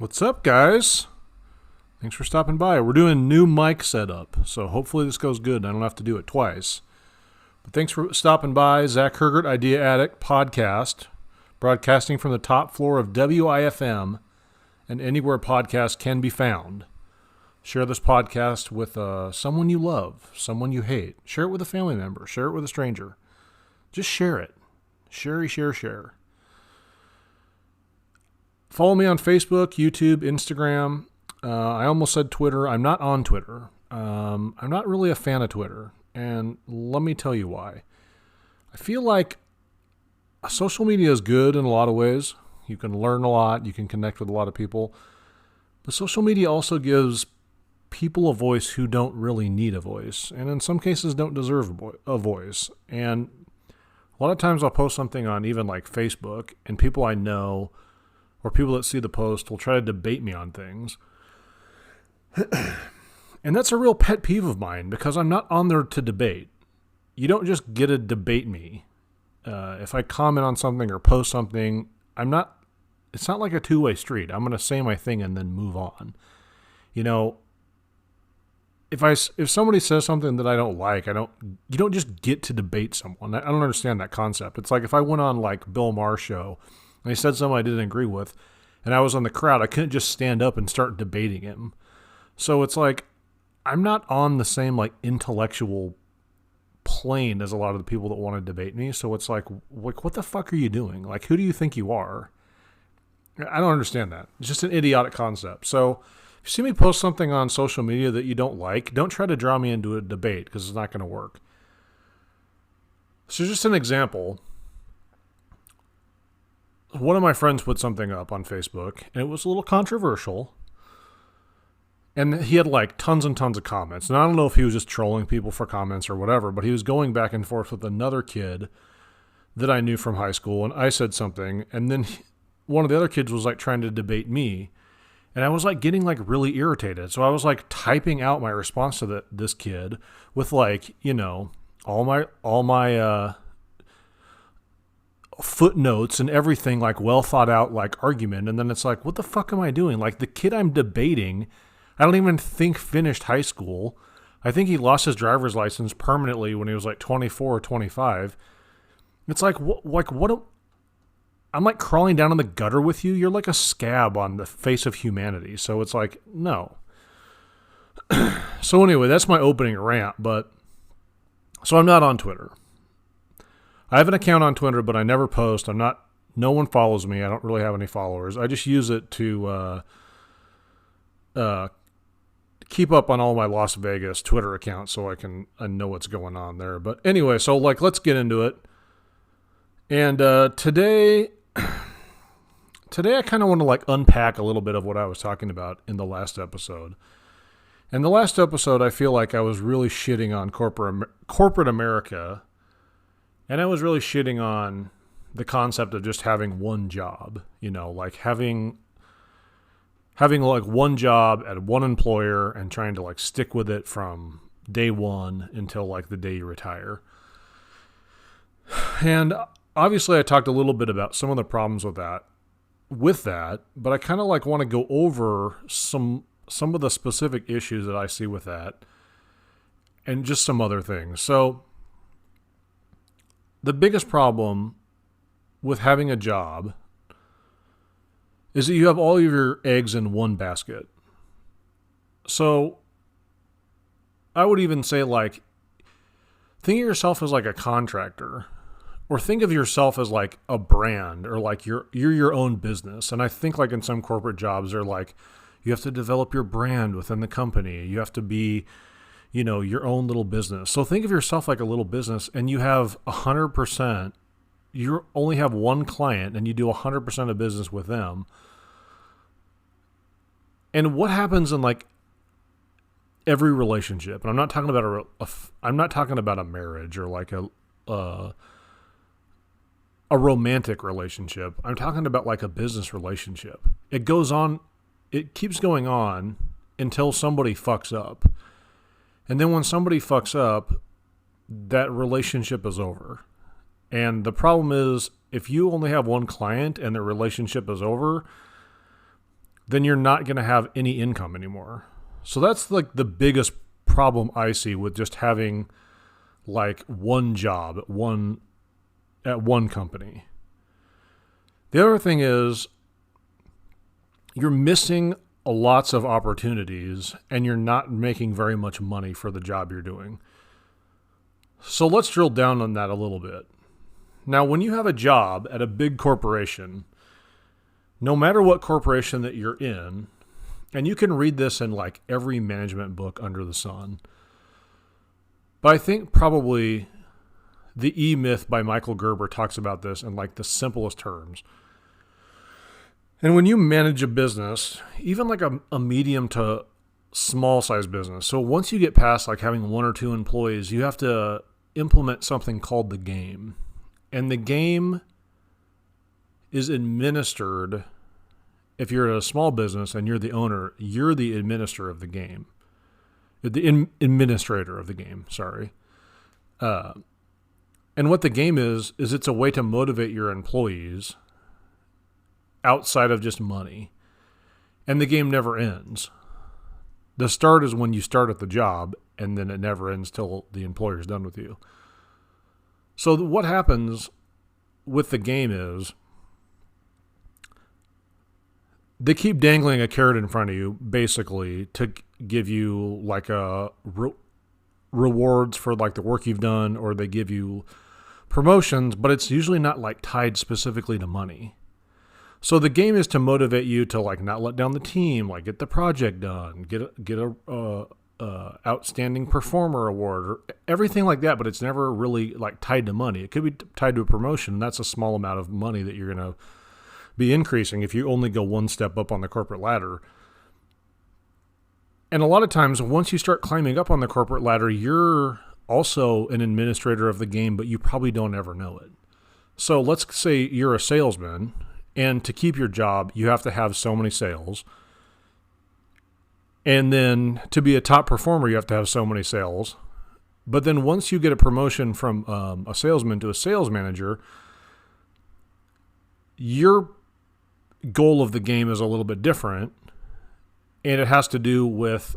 What's up, guys? Thanks for stopping by. We're doing new mic setup, so hopefully this goes good. I don't have to do it twice. But thanks for stopping by. Zach Hergert, Idea Addict Podcast, broadcasting from the top floor of WIFM and anywhere podcasts can be found. Share this podcast with someone you love, someone you hate. Share it with a family member. Share it with a stranger. Just share it. Share. Follow me on Facebook, YouTube, Instagram. I almost said Twitter. I'm not on Twitter. I'm not really a fan of Twitter. And let me tell you why. I feel like social media is good in a lot of ways. You can learn a lot. You can connect with a lot of people. But social media also gives people a voice who don't really need a voice. And in some cases don't deserve a voice. And a lot of times I'll post something on even like Facebook, and people I know or people that see the post will try to debate me on things. And that's a real pet peeve of mine because I'm not on there to debate. You don't just get to debate me. If I comment on something or post something, it's not like a two-way street. I'm going to say my thing and then move on. You know, if somebody says something that I don't like, you don't just get to debate someone. I don't understand that concept. It's like if I went on like Bill Maher's show and he said something I didn't agree with, and I was on the crowd, I couldn't just stand up and start debating him. So it's like, I'm not on the same like intellectual plane as a lot of the people that want to debate me. So it's like, what the fuck are you doing? Like, who do you think you are? I don't understand that. It's just an idiotic concept. So if you see me post something on social media that you don't like, don't try to draw me into a debate because it's not going to work. So just an example. One of my friends put something up on Facebook, and it was a little controversial. And he had like tons and tons of comments. And I don't know if he was just trolling people for comments or whatever, but he was going back and forth with another kid that I knew from high school. And I said something, and then one of the other kids was like trying to debate me. And I was like getting like really irritated. So I was like typing out my response to this kid with like, you know, all my footnotes and everything, like well thought out like argument. And then it's like, what the fuck am I doing? Like the kid I'm debating, I don't even think finished high school. I think he lost his driver's license permanently when he was like 24 or 25. It's like, I'm like crawling down in the gutter with you. You're like a scab on the face of humanity. So it's like, no. So anyway, that's my opening rant. So I'm not on Twitter. I have an account on Twitter, but I never post. No one follows me. I don't really have any followers. I just use it to keep up on all my Las Vegas Twitter accounts so I know what's going on there. But anyway, so like, let's get into it. And today I kind of want to like unpack a little bit of what I was talking about in the last episode. In the last episode, I feel like I was really shitting on corporate America. And I was really shitting on the concept of just having one job, you know, like having like one job at one employer and trying to like stick with it from day one until like the day you retire. And obviously I talked a little bit about some of the problems with that, but I kind of like want to go over some of the specific issues that I see with that and just some other things. So the biggest problem with having a job is that you have all of your eggs in one basket. So I would even say like, think of yourself as like a contractor, or think of yourself as like a brand, or like you're your own business. And I think like in some corporate jobs, they're like, you have to develop your brand within the company. You have to be, you know, your own little business. So think of yourself like a little business, and you have 100%, you only have one client and you do 100% of business with them. And what happens in like every relationship, and I'm not talking about a marriage or like a romantic relationship. I'm talking about like a business relationship. It keeps going on until somebody fucks up. And then when somebody fucks up, that relationship is over. And the problem is, if you only have one client and the relationship is over, then you're not going to have any income anymore. So that's like the biggest problem I see with just having like one job at one company. The other thing is you're missing lots of opportunities and you're not making very much money for the job you're doing. So let's drill down on that a little bit. Now, when you have a job at a big corporation, no matter what corporation that you're in, and you can read this in like every management book under the sun, but I think probably the E-Myth by Michael Gerber talks about this in like the simplest terms. And when you manage a business, even like a medium to small size business, so once you get past like having 1 or 2 employees, you have to implement something called the game. And the game is administered, if you're at a small business and you're the owner, you're the administrator of the game. Administrator of the game, sorry. And what the game is it's a way to motivate your employees outside of just money. And the game never ends. The start is when you start at the job, and then it never ends till the employer's done with you. So what happens with the game is they keep dangling a carrot in front of you, basically, to give you like a rewards for like the work you've done, or they give you promotions, but it's usually not like tied specifically to money. So the game is to motivate you to like not let down the team, like get the project done, get a outstanding performer award, or everything like that. But it's never really like tied to money. It could be tied to a promotion. And that's a small amount of money that you're going to be increasing if you only go one step up on the corporate ladder. And a lot of times, once you start climbing up on the corporate ladder, you're also an administrator of the game, but you probably don't ever know it. So let's say you're a salesman. And to keep your job, you have to have so many sales. And then to be a top performer, you have to have so many sales. But then once you get a promotion from a salesman to a sales manager, your goal of the game is a little bit different. And it has to do with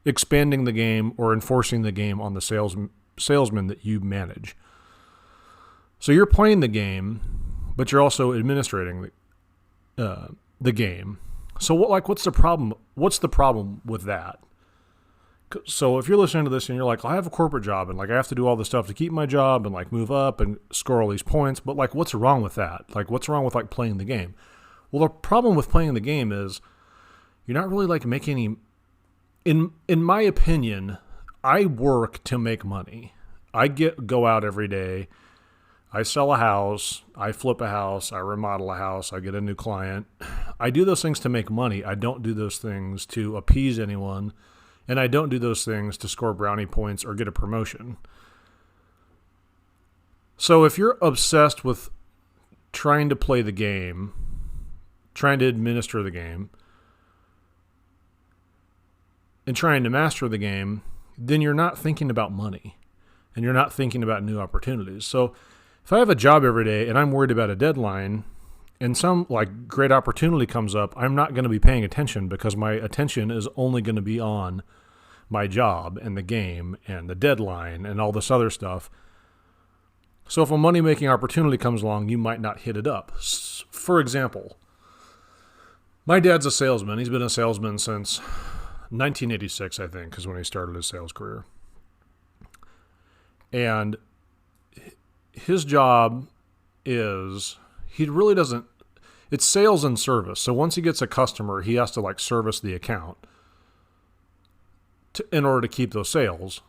expanding the game or enforcing the game on the salesman that you manage. So you're playing the game, but you're also administrating the game. So what's the problem? What's the problem with that? So if you're listening to this and you're like, I have a corporate job and like I have to do all this stuff to keep my job and like move up and score all these points, but like what's wrong with that? Like what's wrong with like playing the game? Well, the problem with playing the game is you're not really like making any. In my opinion, I work to make money. I go out every day. I sell a house, I flip a house, I remodel a house, I get a new client. I do those things to make money. I don't do those things to appease anyone, and I don't do those things to score brownie points or get a promotion. So if you're obsessed with trying to play the game, trying to administer the game, and trying to master the game, then you're not thinking about money, and you're not thinking about new opportunities. So if I have a job every day and I'm worried about a deadline and some like great opportunity comes up, I'm not going to be paying attention because my attention is only going to be on my job and the game and the deadline and all this other stuff. So if a money-making opportunity comes along, you might not hit it up. For example, my dad's a salesman. He's been a salesman since 1986, I think, is when he started his sales career. And his job is, he really doesn't, it's sales and service. So once he gets a customer, he has to like service the account in order to keep those sales.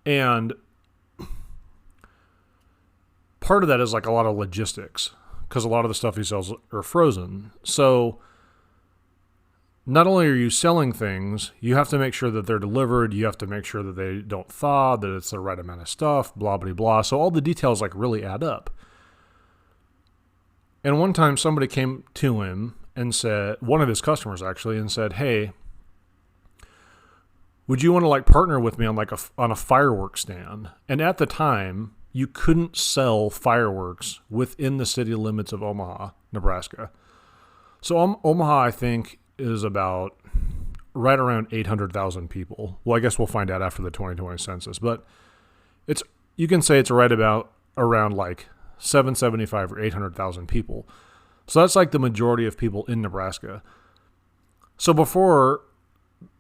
And part of that is like a lot of logistics because a lot of the stuff he sells are frozen. So not only are you selling things, you have to make sure that they're delivered. You have to make sure that they don't thaw, that it's the right amount of stuff, blah, blah, blah. So all the details like really add up. And one time somebody came to him and said, one of his customers actually, and said, hey, would you want to like partner with me on like on a fireworks stand? And at the time, you couldn't sell fireworks within the city limits of Omaha, Nebraska. So Omaha, I think, is about right around 800,000 people. Well, I guess we'll find out after the 2020 census, but it's you can say it's right about around like 775 or 800,000 people. So that's like the majority of people in Nebraska. So before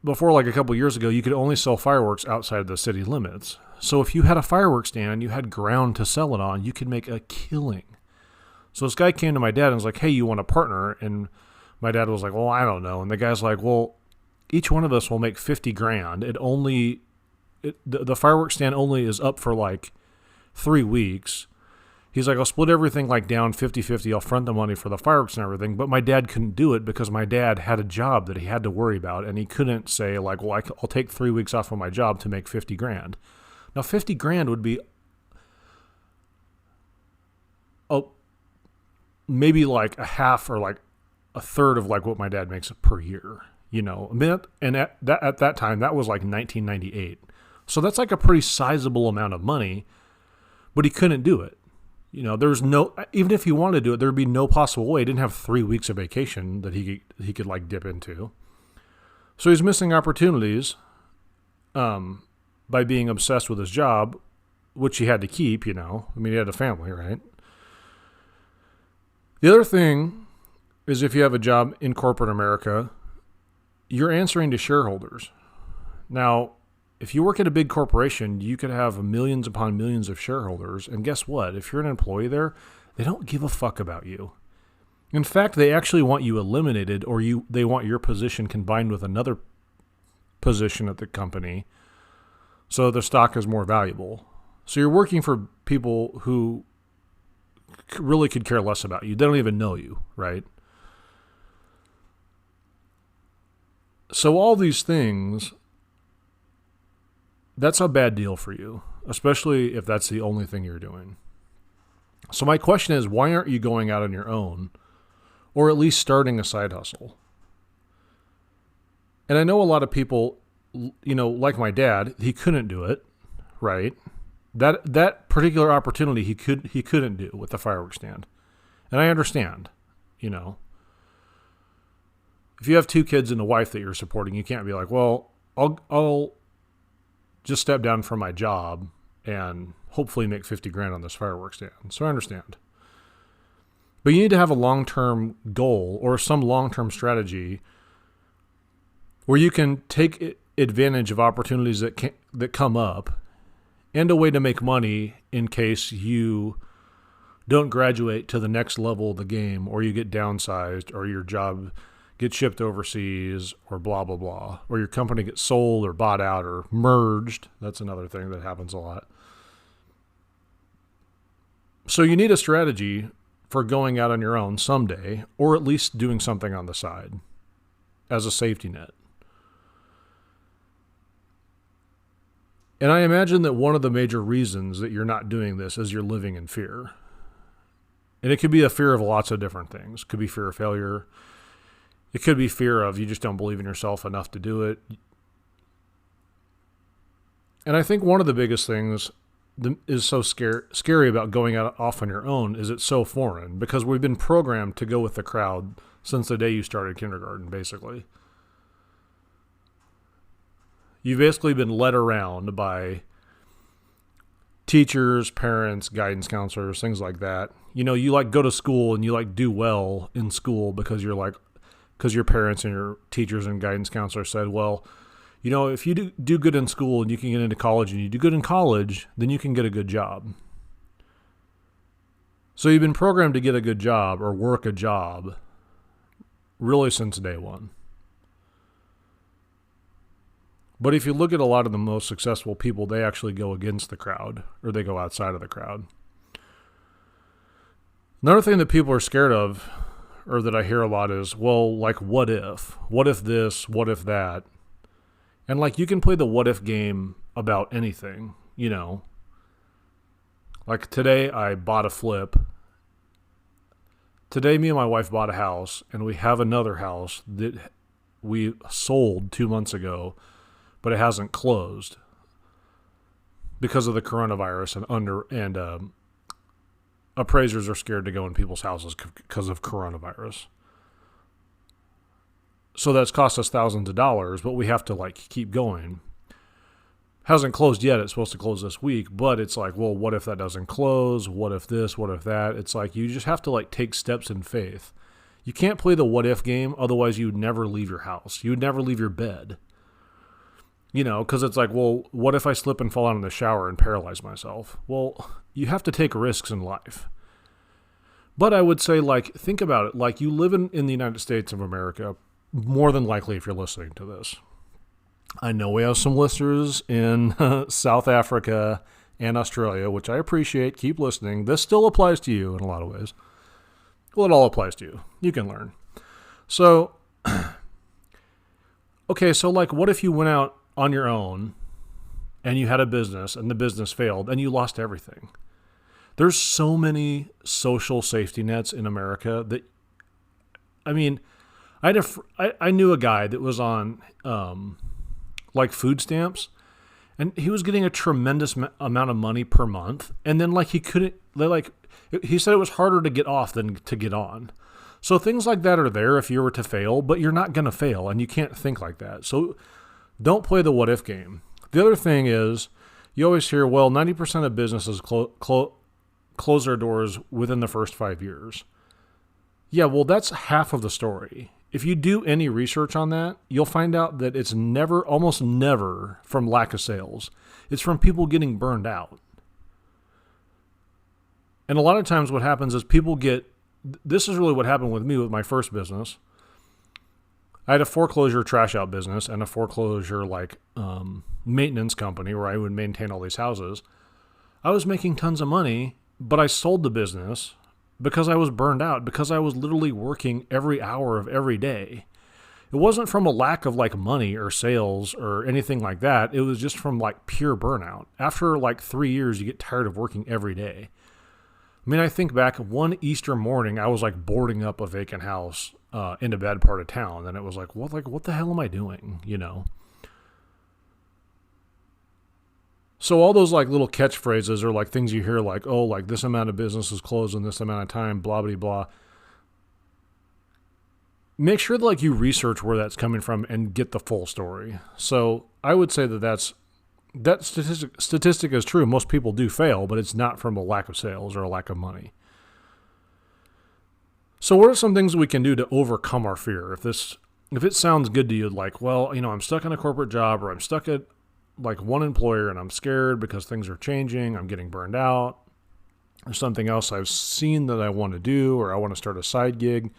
like a couple years ago, you could only sell fireworks outside the city limits. So if you had a fireworks stand and you had ground to sell it on, you could make a killing. So this guy came to my dad and was like, "Hey, you want to partner?" And my dad was like, "Well, I don't know." And the guy's like, "Well, each one of us will make 50 grand. The fireworks stand only is up for like 3 weeks." He's like, "I'll split everything like down 50-50. I'll front the money for the fireworks and everything." But my dad couldn't do it because my dad had a job that he had to worry about. And he couldn't say like, "Well, I'll take 3 weeks off of my job to make 50 grand. Now 50 grand would be maybe like a half or like a third of like what my dad makes per year, you know. And at that time, that was like 1998. So that's like a pretty sizable amount of money, but he couldn't do it. You know, even if he wanted to do it, there'd be no possible way. He didn't have 3 weeks of vacation that he could like dip into. So he's missing opportunities by being obsessed with his job, which he had to keep, you know. I mean, he had a family, right? The other thing is if you have a job in corporate America, you're answering to shareholders. Now, if you work at a big corporation, you could have millions upon millions of shareholders. And guess what? If you're an employee there, they don't give a fuck about you. In fact, they actually want you eliminated, or they want your position combined with another position at the company so the stock is more valuable. So you're working for people who really could care less about you. They don't even know you, right? So all these things, that's a bad deal for you, especially if that's the only thing you're doing. So my question is, why aren't you going out on your own, or at least starting a side hustle? And I know a lot of people, you know, like my dad, he couldn't do it, right? That particular opportunity he couldn't do with the fireworks stand. And I understand, you know. If you have 2 kids and a wife that you're supporting, you can't be like, "Well, I'll just step down from my job and hopefully make 50 grand on this fireworks stand." So I understand. But you need to have a long-term goal or some long-term strategy where you can take advantage of opportunities that come up, and a way to make money in case you don't graduate to the next level of the game, or you get downsized, or your job gets shipped overseas, or blah, blah, blah, or your company gets sold or bought out or merged. That's another thing that happens a lot. So you need a strategy for going out on your own someday, or at least doing something on the side as a safety net. And I imagine that one of the major reasons that you're not doing this is you're living in fear. And it could be a fear of lots of different things. It could be fear of failure. It could be fear of you just don't believe in yourself enough to do it. And I think one of the biggest things that is so scary about going out off on your own is it's so foreign, because we've been programmed to go with the crowd since the day you started kindergarten, basically. You've basically been led around by teachers, parents, guidance counselors, things like that. You know, you like go to school and you like do well in school because your parents and your teachers and guidance counselors said, well, you know, if you do good in school and you can get into college and you do good in college, then you can get a good job. So you've been programmed to get a good job or work a job really since day one. But if you look at a lot of the most successful people, they actually go against the crowd, or they go outside of the crowd. Another thing that people are scared of, or that I hear a lot, is, well, like, what if? What if this? What if that? And like, you can play the what if game about anything, you know. Like today I bought a flip. Today me and my wife bought a house, and we have another house that we sold 2 months ago, but it hasn't closed because of the coronavirus, and appraisers are scared to go in people's houses because of coronavirus. So that's cost us thousands of dollars, but we have to like keep going. Hasn't closed yet. It's supposed to close this week, but it's like, well, what if that doesn't close? What if this? What if that? It's like you just have to like take steps in faith. You can't play the what if game, otherwise you'd never leave your house. You would never leave your bed. You know, because it's like, well, what if I slip and fall out in the shower and paralyze myself? Well, you have to take risks in life. But I would say, like, think about it. Like, you live in the United States of America, more than likely if you're listening to this. I know we have some listeners in South Africa and Australia, which I appreciate. Keep listening. This still applies to you in a lot of ways. Well, it all applies to you. You can learn. So, okay, so like what if you went out on your own and you had a business and the business failed and you lost everything? There's so many social safety nets in America that, I mean, I knew a guy that was on like food stamps, and he was getting a tremendous amount of money per month. And then like he said it was harder to get off than to get on. So things like that are there if you were to fail, but you're not going to fail, and you can't think like that. So don't play the what if game. The other thing is you always hear, well, 90% of businesses close their doors within the first 5 years. Yeah, well, that's half of the story. If you do any research on that, you'll find out that it's almost never from lack of sales. It's from people getting burned out. And a lot of times what happens is this is really what happened with me with my first business. I had a foreclosure trash out business and a foreclosure maintenance company where I would maintain all these houses. I was making tons of money, but I sold the business because I was burned out, because I was literally working every hour of every day. It wasn't from a lack of like money or sales or anything like that. It was just from like pure burnout. After like 3 years, you get tired of working every day. I mean, I think back one Easter morning, I was like boarding up a vacant house in a bad part of town. And it was like, what the hell am I doing? You know? So all those like little catchphrases or like things you hear like, oh, like this amount of business is closed in this amount of time, blah, blah, blah. Make sure that like you research where that's coming from and get the full story. So I would say that statistic is true. Most people do fail, but it's not from a lack of sales or a lack of money. So what are some things we can do to overcome our fear? If it sounds good to you, like, well, you know, I'm stuck in a corporate job, or I'm stuck at like one employer and I'm scared because things are changing, I'm getting burned out, there's something else I've seen that I want to do, or I want to start a side gig.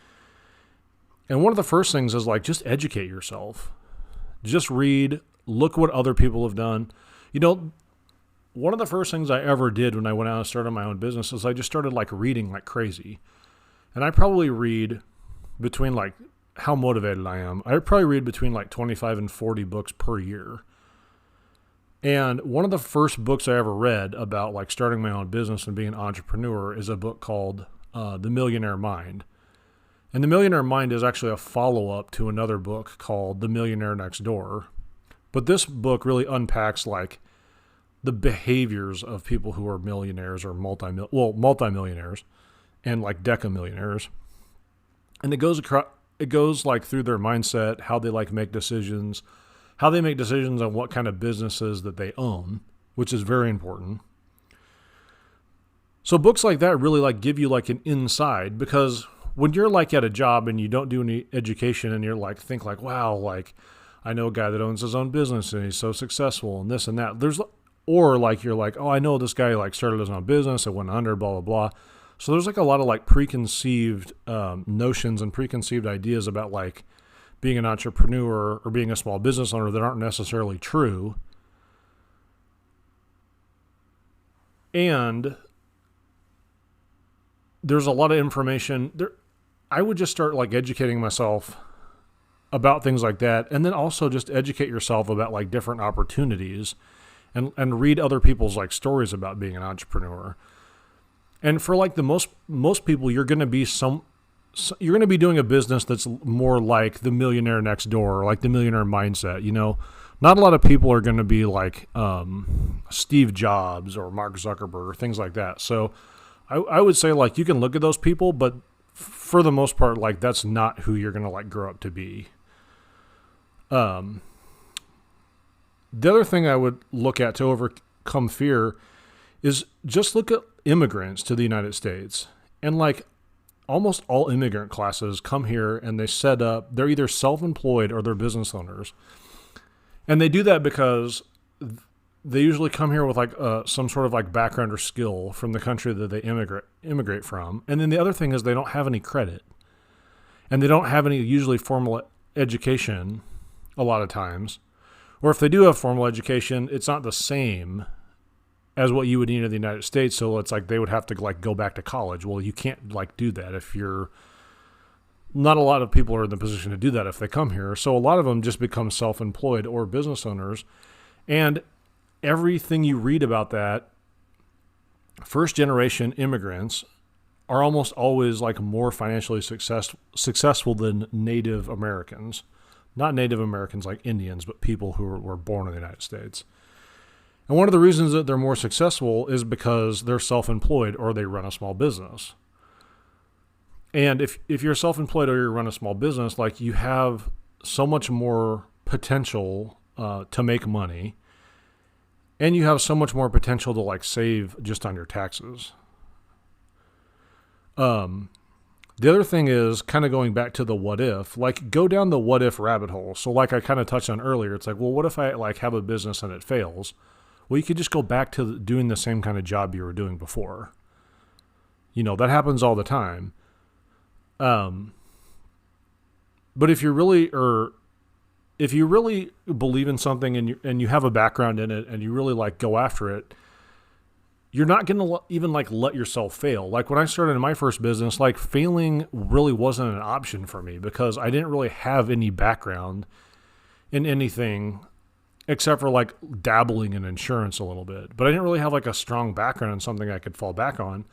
And one of the first things is like, just educate yourself. Just read, look what other people have done. You know, one of the first things I ever did when I went out and started my own business is I just started like reading like crazy. And I probably read between like, how motivated I am, I probably read between like 25 and 40 books per year. And one of the first books I ever read about like starting my own business and being an entrepreneur is a book called The Millionaire Mind. And The Millionaire Mind is actually a follow-up to another book called The Millionaire Next Door. But this book really unpacks like the behaviors of people who are millionaires or multimillionaires and like decamillionaires. And it goes like through their mindset, how they like make decisions, how they make decisions on what kind of businesses that they own, which is very important. So books like that really like give you like an inside, because when you're like at a job and you don't do any education and you're like, think like, wow, like I know a guy that owns his own business and he's so successful and this and that. Or like you're like, oh, I know this guy like started his own business, it went under, blah, blah, blah. So there's like a lot of like preconceived notions and preconceived ideas about like being an entrepreneur or being a small business owner that aren't necessarily true. And there's a lot of information there. I would just start like educating myself about things like that. And then also just educate yourself about like different opportunities and read other people's like stories about being an entrepreneur. And for like the most people, you're going to be doing a business that's more like the Millionaire Next Door, or like the Millionaire Mindset. You know, not a lot of people are going to be like Steve Jobs or Mark Zuckerberg or things like that. So I would say like you can look at those people, but for the most part, like that's not who you're going to like grow up to be. Um, the other thing I would look at to overcome fear is just look at immigrants to the United States. And like almost all immigrant classes come here and they set up, they're either self-employed or they're business owners. And they do that because they usually come here with like some sort of like background or skill from the country that they immigrate from. And then the other thing is they don't have any credit. And they don't have any usually formal education a lot of times. Or if they do have formal education, it's not the same as what you would need in the United States. So it's like they would have to like go back to college. Well, you can't like do that if you're not a lot of people are in the position to do that if they come here. So a lot of them just become self-employed or business owners. And everything you read about that, first generation immigrants are almost always like more financially successful than Native Americans. Not Native Americans like Indians, but people who were born in the United States. And one of the reasons that they're more successful is because they're self-employed or they run a small business. And if you're self-employed or you run a small business, like you have so much more potential to make money, and you have so much more potential to like save just on your taxes. The other thing is kind of going back to the what if, like go down the what if rabbit hole. So like I kind of touched on earlier, it's like, well, what if I like have a business and it fails? Well, you could just go back to doing the same kind of job you were doing before. You know, that happens all the time. But if you really believe in something and you have a background in it and you really like go after it, you're not going to even like let yourself fail. Like when I started in my first business, like failing really wasn't an option for me because I didn't really have any background in anything except for like dabbling in insurance a little bit. But I didn't really have like a strong background in something I could fall back on.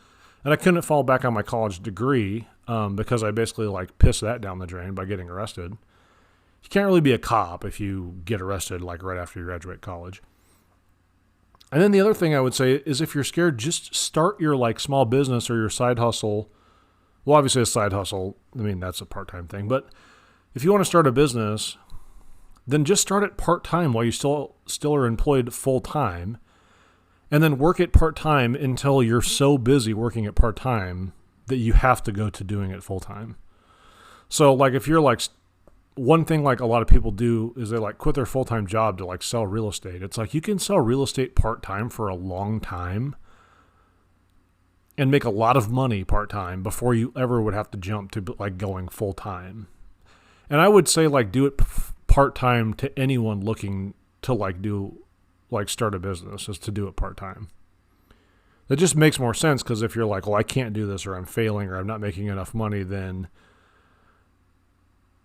And I couldn't fall back on my college degree because I basically like pissed that down the drain by getting arrested. You can't really be a cop if you get arrested like right after you graduate college. And then the other thing I would say is if you're scared, just start your like small business or your side hustle. Well, obviously a side hustle, I mean, that's a part-time thing. But if you want to start a business, then just start it part-time while you still are employed full-time. And then work it part-time until you're so busy working it part-time that you have to go to doing it full-time. So like if you're like, one thing like a lot of people do is they like quit their full-time job to like sell real estate. It's like you can sell real estate part-time for a long time and make a lot of money part-time before you ever would have to jump to like going full-time. And I would say like do it part-time to anyone looking to like do like start a business is to do it part-time. That just makes more sense because if you're like, well, I can't do this or I'm failing or I'm not making enough money, then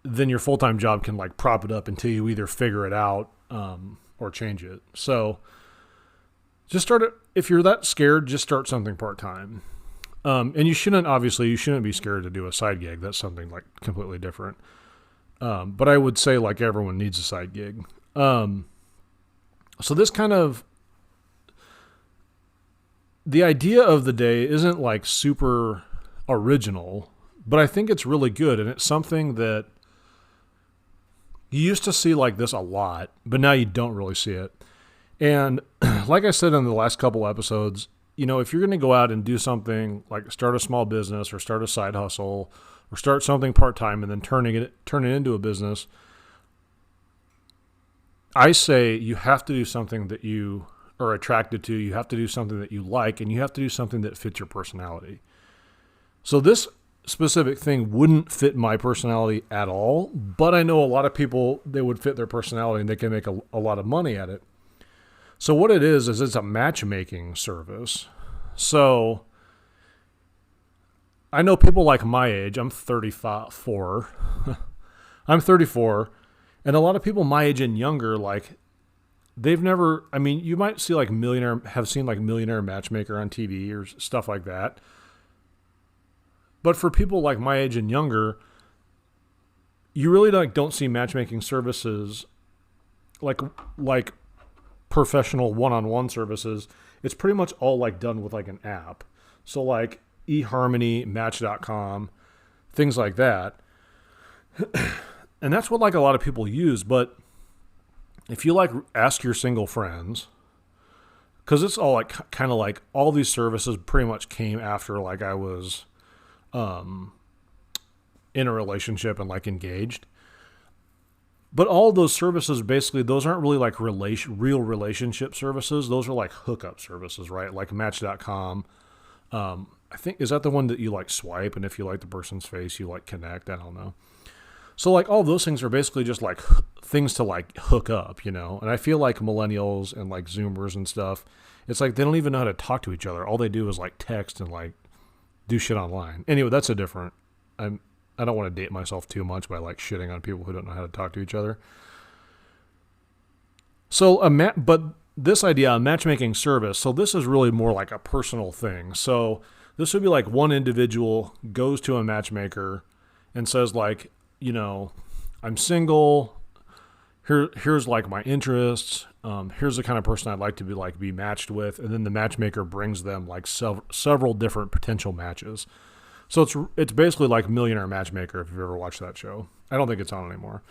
your full-time job can like prop it up until you either figure it out or change it. So just start it. If you're that scared, just start something part-time. And you shouldn't be scared to do a side gig. That's something like completely different. But I would say like everyone needs a side gig. So this kind of, the idea of the day isn't like super original, but I think it's really good. And it's something that you used to see like this a lot, but now you don't really see it. And like I said in the last couple episodes, you know, if you're going to go out and do something like start a small business or start a side hustle or start something part-time and then turn it into a business, I say you have to do something that you are attracted to. You have to do something that you like, and you have to do something that fits your personality. So this specific thing wouldn't fit my personality at all, but I know a lot of people, they would fit their personality and they can make a lot of money at it. So what it is it's a matchmaking service. So I know people like my age, I'm 34. I'm 34. And a lot of people my age and younger, like they've never, I mean, you might see like Millionaire Matchmaker on TV or stuff like that. But for people like my age and younger, you really don't see matchmaking services like professional one-on-one services. It's pretty much all like done with like an app. So like eHarmony, Match.com, things like that. And that's what like a lot of people use. But if you like ask your single friends, because it's all like kind of like all these services pretty much came after like I was in a relationship and like engaged. But all those services, basically, those aren't really like real relationship services. Those are like hookup services, right? Like Match.com. I think, is that the one that you like swipe, and if you like the person's face, you like connect? I don't know. So like all those things are basically just like things to like hook up, you know? And I feel like millennials and like Zoomers and stuff, it's like they don't even know how to talk to each other. All they do is like text and like do shit online. Anyway, that's a different. I don't want to date myself too much by like shitting on people who don't know how to talk to each other. So but this idea, a matchmaking service. So this is really more like a personal thing. So this would be like one individual goes to a matchmaker and says like, you know, I'm single. Here's like my interests. Here's the kind of person I'd like to be matched with, and then the matchmaker brings them like several different potential matches. So it's basically like Millionaire Matchmaker, if you've ever watched that show. I don't think it's on anymore.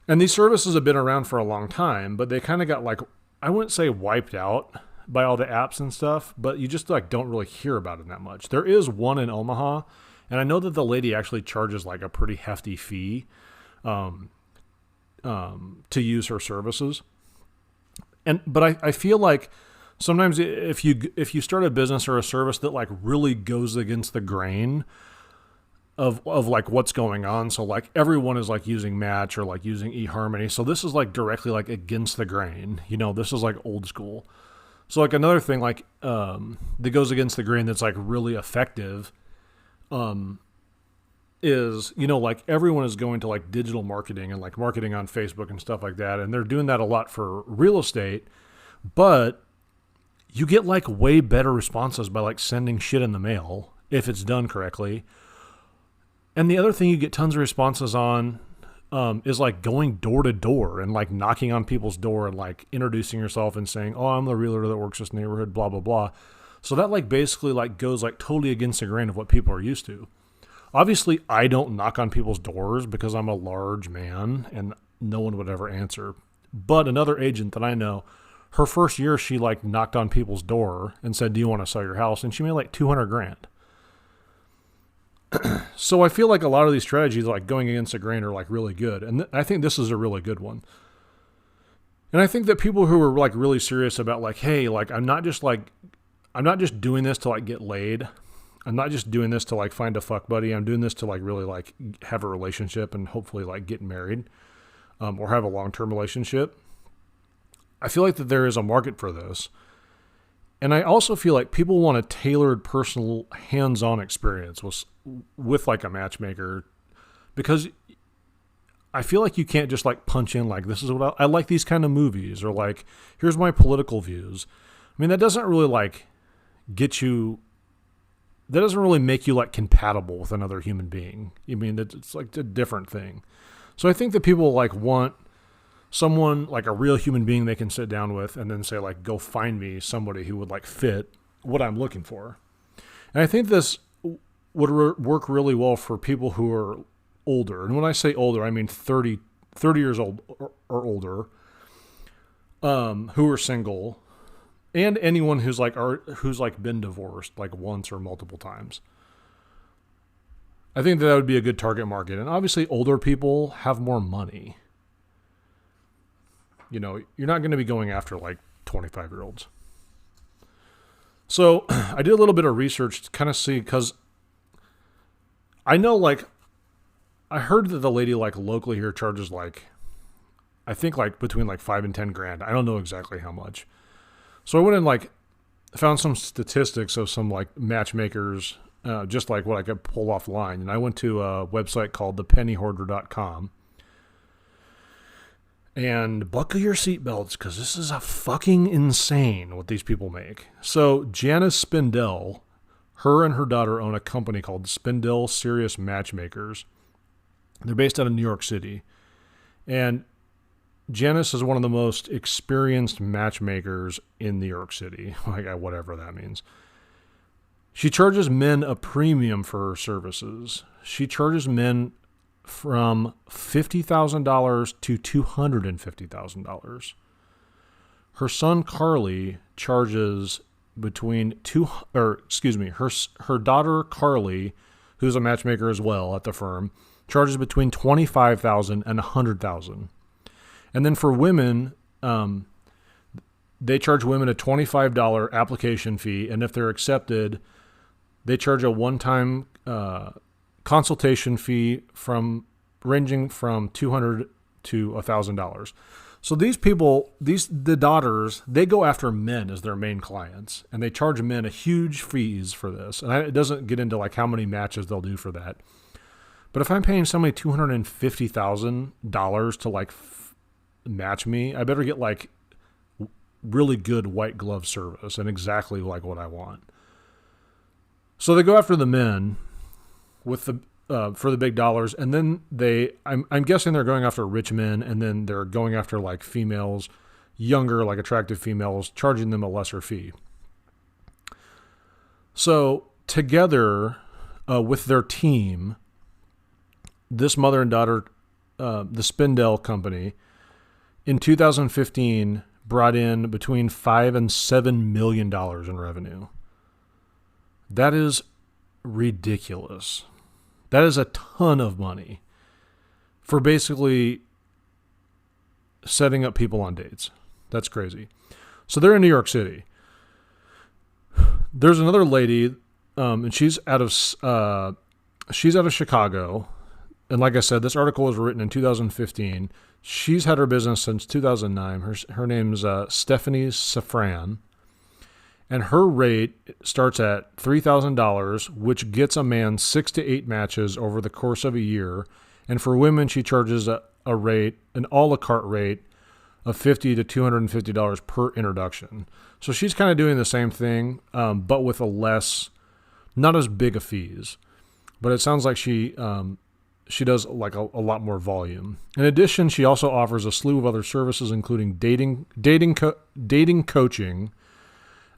And these services have been around for a long time, but they kind of got like, I wouldn't say wiped out by all the apps and stuff, but you just like don't really hear about it that much. There is one in Omaha, and I know that the lady actually charges like a pretty hefty fee to use her services. But I feel like sometimes if you start a business or a service that like really goes against the grain of like what's going on, so like everyone is like using Match or like using eHarmony, so this is like directly like against the grain, you know, this is like old school. So like another thing like that goes against the grain that's like really effective is, you know, like everyone is going to like digital marketing and like marketing on Facebook and stuff like that, and they're doing that a lot for real estate, but you get like way better responses by like sending shit in the mail if it's done correctly. And the other thing you get tons of responses on is like going door to door and like knocking on people's door and like introducing yourself and saying, oh, I'm the realtor that works this neighborhood, blah, blah, blah. So that like basically like goes like totally against the grain of what people are used to. Obviously, I don't knock on people's doors because I'm a large man and no one would ever answer. But another agent that I know, her first year, she like knocked on people's door and said, do you want to sell your house? And she made like $200,000. So I feel like a lot of these strategies like going against the grain are like really good. And I think this is a really good one. And I think that people who are like really serious about like, hey, like I'm not just doing this to like get laid. I'm not just doing this to like find a fuck buddy. I'm doing this to like really like have a relationship and hopefully like get married or have a long-term relationship. I feel like that there is a market for this. And I also feel like people want a tailored, personal, hands-on experience with like a matchmaker, because I feel like you can't just like punch in like, this is what I like these kind of movies, or like, here's my political views. I mean, that doesn't really like that doesn't really make you like compatible with another human being. I mean, it's like a different thing. So I think that people like want someone like a real human being they can sit down with and then say like, go find me somebody who would like fit what I'm looking for. And I think this would work really well for people who are older. And when I say older, I mean 30 years old or older, who are single, and anyone who's like been divorced like once or multiple times. I think that would be a good target market. And obviously older people have more money. You know, you're not going to be going after like 25-year-olds. So I did a little bit of research to kind of see, because I know like, I heard that the lady like locally here charges like, I think like between like $5,000 and $10,000. I don't know exactly how much. So I went and like found some statistics of some like matchmakers, just like what I could pull offline. And I went to a website called thepennyhoarder.com. And buckle your seatbelts, because this is a fucking insane what these people make. So Janice Spindell, her and her daughter own a company called Spindell Serious Matchmakers. They're based out of New York City. And Janice is one of the most experienced matchmakers in New York City, like whatever that means. She charges men a premium for her services. She charges men from $50,000 to $250,000. Her son Carly charges between her daughter Carly, who's a matchmaker as well at the firm, charges between $25,000 and $100,000. And then for women, they charge women a $25 application fee, and if they're accepted, they charge a one-time consultation fee ranging from $200 to $1,000. So these people, the daughters, they go after men as their main clients, and they charge men a huge fees for this. And it doesn't get into like how many matches they'll do for that. But if I'm paying somebody $250,000 to like match me, I better get like really good white glove service and exactly like what I want. So they go after the men with for the big dollars, and then I'm guessing they're going after rich men, and then they're going after like females, younger, like attractive females, charging them a lesser fee. So together with their team, this mother and daughter, the Spindell Company, in 2015 brought in between $5 and $7 million in revenue. That is ridiculous. That is a ton of money for basically setting up people on dates. That's crazy. So they're in New York City. There's another lady, and she's out of Chicago. And like I said, this article was written in 2015. She's had her business since 2009. Her name's Stephanie Safran. And her rate starts at $3,000, which gets a man 6 to 8 matches over the course of a year. And for women, she charges an a la carte rate of $50 to $250 per introduction. So she's kind of doing the same thing, but with not as big a fees. But it sounds like she does like a lot more volume. In addition, she also offers a slew of other services, including dating coaching,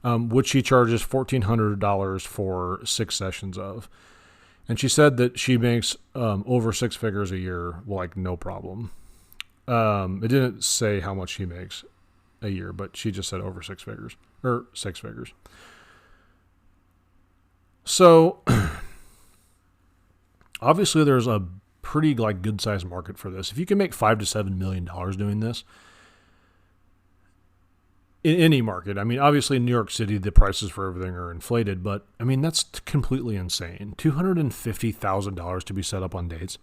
which she charges $1,400 for 6 sessions of. And she said that she makes over 6 figures a year, like no problem. It didn't say how much she makes a year, but she just said over 6 figures, or 6 figures. So obviously there's a pretty like good sized market for this. If you can make $5 to $7 million doing this, in any market. I mean, obviously in New York City, the prices for everything are inflated, but I mean, that's completely insane. $250,000 to be set up on dates.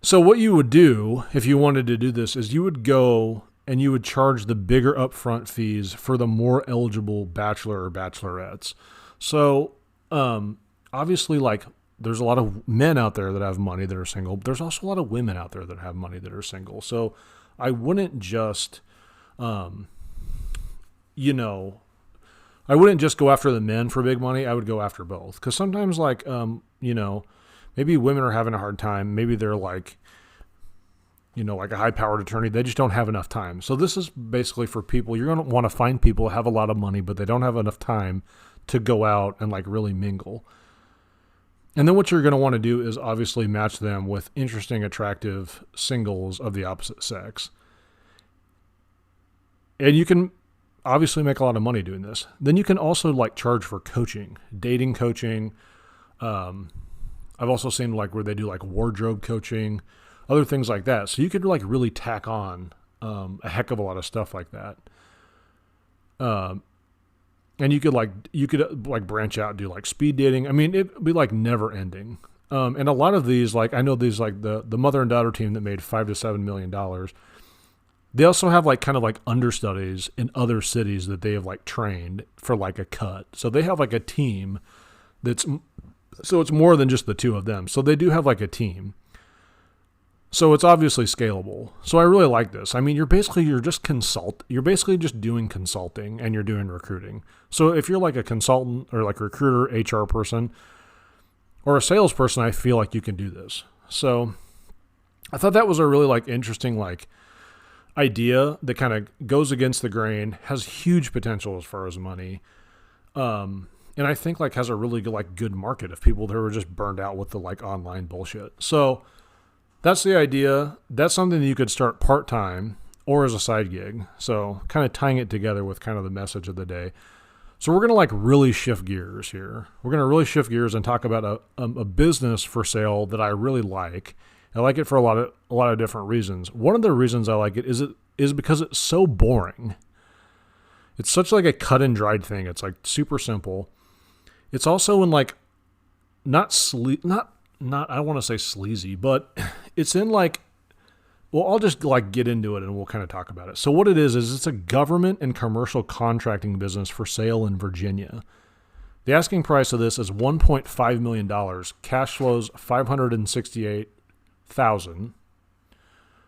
So what you would do if you wanted to do this is you would go and you would charge the bigger upfront fees for the more eligible bachelor or bachelorettes. So obviously, like, there's a lot of men out there that have money that are single. But there's also a lot of women out there that have money that are single. So I wouldn't just, I wouldn't just go after the men for big money. I would go after both. Because sometimes, like, maybe women are having a hard time. Maybe they're like, like a high-powered attorney. They just don't have enough time. So this is basically for people. You're going to want to find people who have a lot of money, but they don't have enough time to go out and like really mingle. And then what you're going to want to do is obviously match them with interesting, attractive singles of the opposite sex. And you can obviously make a lot of money doing this. Then you can also like charge for coaching, dating coaching. I've also seen like where they do like wardrobe coaching, other things like that. So you could like really tack on a heck of a lot of stuff like that. And you could branch out and do like speed dating. I mean, it'd be like never ending. And a lot of these, like I know these like the mother and daughter team that made $5 to $7 million. They also have like kind of like understudies in other cities that they have like trained for like a cut. So they have like a team so it's more than just the two of them. So they do have like a team. So it's obviously scalable. So I really like this. I mean, you're basically just doing consulting and you're doing recruiting. So if you're like a consultant or like a recruiter, HR person, or a salesperson, I feel like you can do this. So I thought that was a really like interesting like idea that kind of goes against the grain, has huge potential as far as money. and I think like has a really good, like good market of people that are just burned out with the like online bullshit. So that's the idea. That's something that you could start part-time or as a side gig. So kind of tying it together with kind of the message of the day. So we're going to like really shift gears here. We're going to really shift gears and talk about a business for sale that I really like. I like it for a lot of different reasons. One of the reasons I like it is because it's so boring. It's such like a cut and dried thing. It's like super simple. It's also in like not I don't want to say sleazy, but it's in like, well, I'll just like get into it and we'll kind of talk about it. So what it is it's a government and commercial contracting business for sale in Virginia. The asking price of this is $1.5 million. Cash flows $568,000.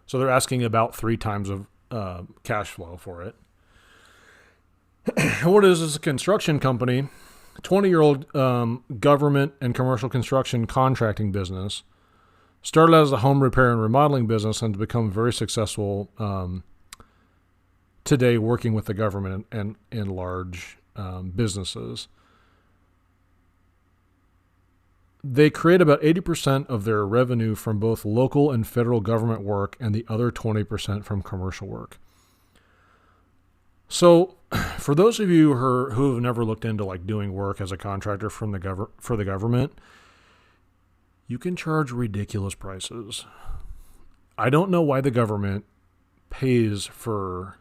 So they're asking about 3 times of cash flow for it. What it is a construction company, 20-year-old government and commercial construction contracting business. Started as a home repair and remodeling business and become very successful today working with the government and in large businesses. They create about 80% of their revenue from both local and federal government work and the other 20% from commercial work. So for those of you who have never looked into like doing work as a contractor for the government, you can charge ridiculous prices. I don't know why the government pays for...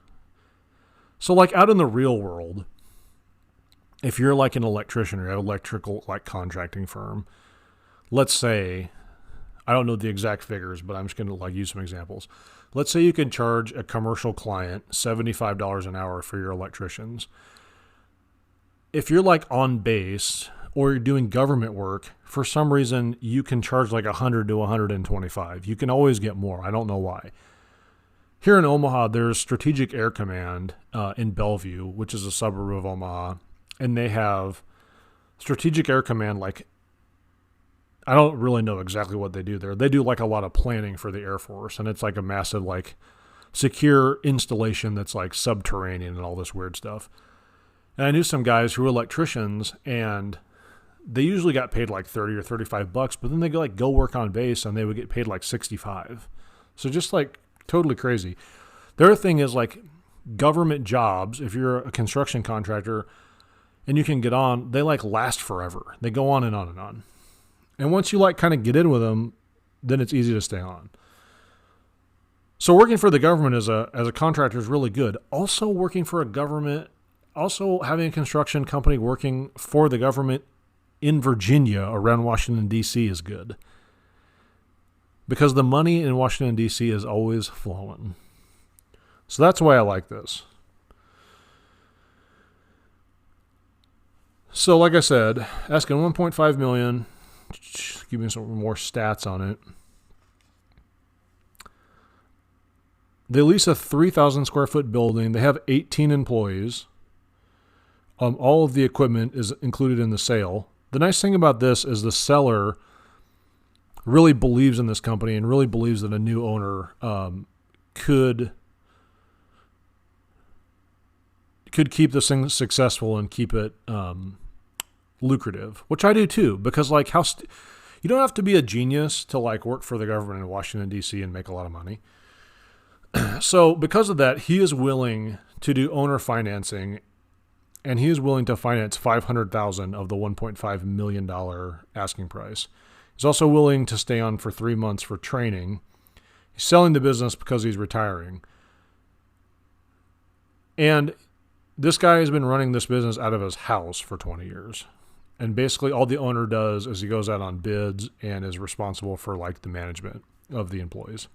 So like out in the real world, if you're like an electrician or an electrical like contracting firm, let's say, I don't know the exact figures, but I'm just going to like use some examples. Let's say you can charge a commercial client $75 an hour for your electricians. If you're like on base or you're doing government work, for some reason you can charge like 100 to 125. You can always get more. I don't know why. Here in Omaha, there's Strategic Air Command in Bellevue, which is a suburb of Omaha, and they have Strategic Air Command. Like, I don't really know exactly what they do there. They do like a lot of planning for the Air Force, and it's like a massive like secure installation that's like subterranean and all this weird stuff. And I knew some guys who were electricians, and they usually got paid like 30 or 35 bucks, but then they go work on base and they would get paid like 65. So just like totally crazy. The other thing is like government jobs, if you're a construction contractor and you can get on, they like last forever. They go on and on and on. And once you like kind of get in with them, then it's easy to stay on. So working for the government as a contractor is really good. Also working for a government, also having a construction company working for the government in Virginia around Washington, D.C. is good. Because the money in Washington, D.C. is always flowing. So that's why I like this. So like I said, asking $1.5 million. Give me some more stats on it. They lease a 3,000 square foot building. They have 18 employees. All of the equipment is included in the sale. The nice thing about this is the seller really believes in this company and really believes that a new owner could keep this thing successful and keep it lucrative, which I do too, because like you don't have to be a genius to like work for the government in Washington, D.C. and make a lot of money. So because of that, he is willing to do owner financing, and he is willing to finance $500,000 of the $1.5 million asking price. He's also willing to stay on for 3 months for training. He's selling the business because he's retiring. And this guy has been running this business out of his house for 20 years. And basically all the owner does is he goes out on bids and is responsible for like the management of the employees.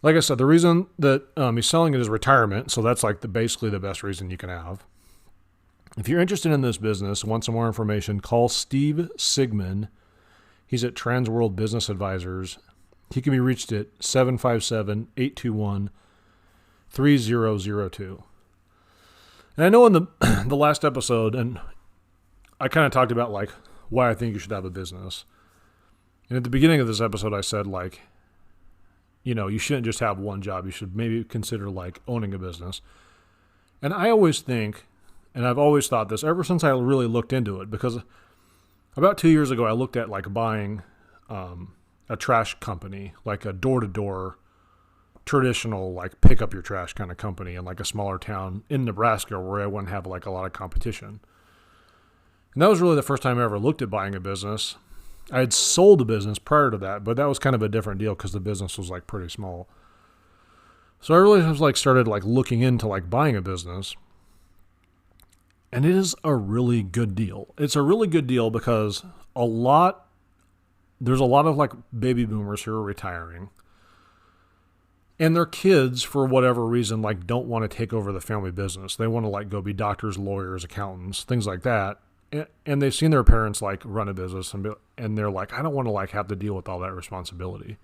Like I said, the reason that he's selling it is retirement. So that's like basically the best reason you can have. If you're interested in this business, want some more information, call Steve Sigman. He's at Transworld Business Advisors. He can be reached at 757-821-3002. And I know in the last episode, and I kind of talked about like why I think you should have a business. And at the beginning of this episode, I said like, you shouldn't just have one job. You should maybe consider like owning a business. And I always think And I've always thought this ever since I really looked into it, because about 2 years ago, I looked at like buying a trash company, like a door-to-door traditional, like pick up your trash kind of company in like a smaller town in Nebraska where I wouldn't have like a lot of competition. And that was really the first time I ever looked at buying a business. I had sold a business prior to that, but that was kind of a different deal because the business was like pretty small. So I really was like started like looking into like buying a business. And it is a really good deal. It's a really good deal because there's a lot of like baby boomers who are retiring. And their kids, for whatever reason, like don't want to take over the family business. They want to like go be doctors, lawyers, accountants, things like that. And they've seen their parents like run a business and they're like, I don't want to like have to deal with all that responsibility.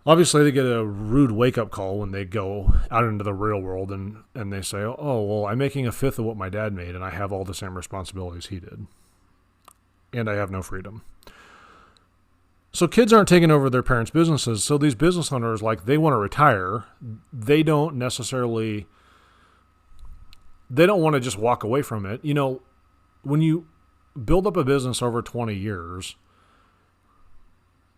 Obviously, they get a rude wake-up call when they go out into the real world and they say, oh, well, I'm making a fifth of what my dad made and I have all the same responsibilities he did. And I have no freedom. So kids aren't taking over their parents' businesses. So these business owners, like, they want to retire. They don't want to just walk away from it. You know, when you build up a business over 20 years,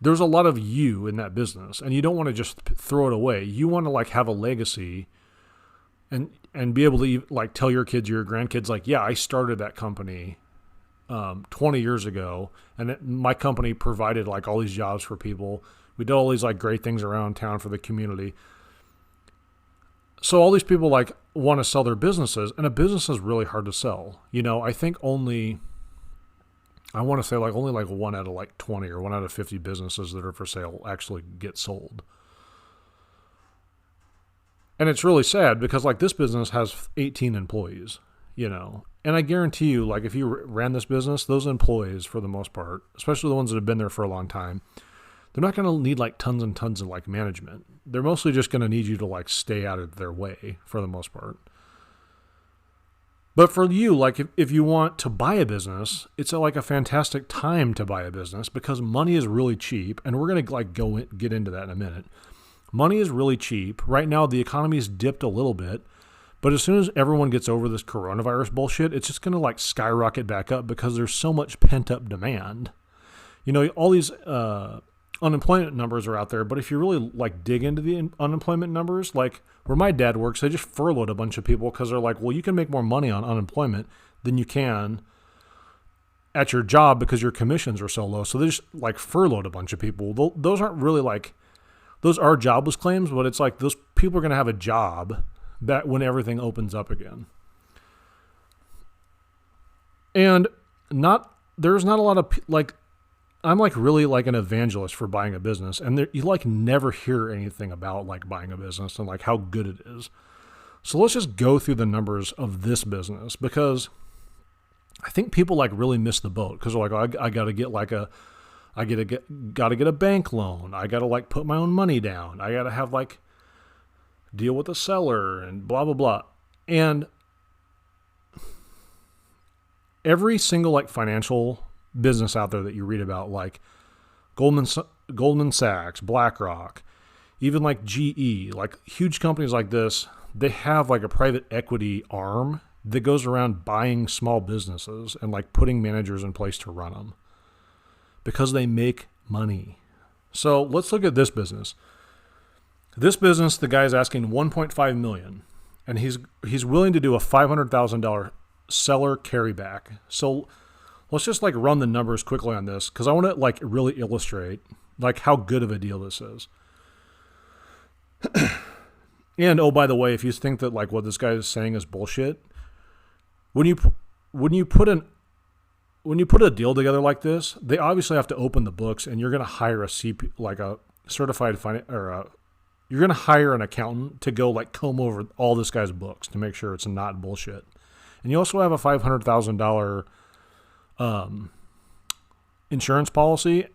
there's a lot of you in that business, and you don't want to just throw it away. You want to like have a legacy and be able to like tell your kids, your grandkids, like, yeah, I started that company 20 years ago, and my company provided like all these jobs for people. We did all these like great things around town for the community. So all these people like want to sell their businesses, and a business is really hard to sell. You know, I think only 1 out of like 20 or 1 out of 50 businesses that are for sale actually get sold. And it's really sad because like this business has 18 employees, you know, and I guarantee you, like if you ran this business, those employees for the most part, especially the ones that have been there for a long time, they're not going to need like tons and tons of like management. They're mostly just going to need you to like stay out of their way for the most part. But for you, like if you want to buy a business, it's like a fantastic time to buy a business because money is really cheap. And we're going to like get into that in a minute. Money is really cheap. Right now, the economy's dipped a little bit. But as soon as everyone gets over this coronavirus bullshit, it's just going to like skyrocket back up because there's so much pent up demand. You know, all these unemployment numbers are out there, but if you really like dig into the unemployment numbers, like where my dad works, they just furloughed a bunch of people because they're like, well, you can make more money on unemployment than you can at your job because your commissions are so low. So they just like furloughed a bunch of people. Those aren't really like, those are jobless claims, but it's like those people are going to have a job that when everything opens up again. And there's not a lot of like, I'm like really like an evangelist for buying a business, and you like never hear anything about like buying a business and like how good it is. So let's just go through the numbers of this business because I think people like really miss the boat because they're like, oh, I got to get like got to get a bank loan. I got to like put my own money down. I got to have like deal with the seller and blah, blah, blah. And every single like financial business out there that you read about, like Goldman Sachs, BlackRock, even like GE, like huge companies like this, they have like a private equity arm that goes around buying small businesses and like putting managers in place to run them because they make money. So let's look at this business. This business, the guy's asking $1.5 million, and he's willing to do a $500,000 seller carryback. So let's just like run the numbers quickly on this because I want to like really illustrate like how good of a deal this is. And oh, by the way, if you think that like what this guy is saying is bullshit, when you put a deal together like this, they obviously have to open the books, and you're going to hire a certified you're going to hire an accountant to go like comb over all this guy's books to make sure it's not bullshit. And you also have a $500,000 insurance policy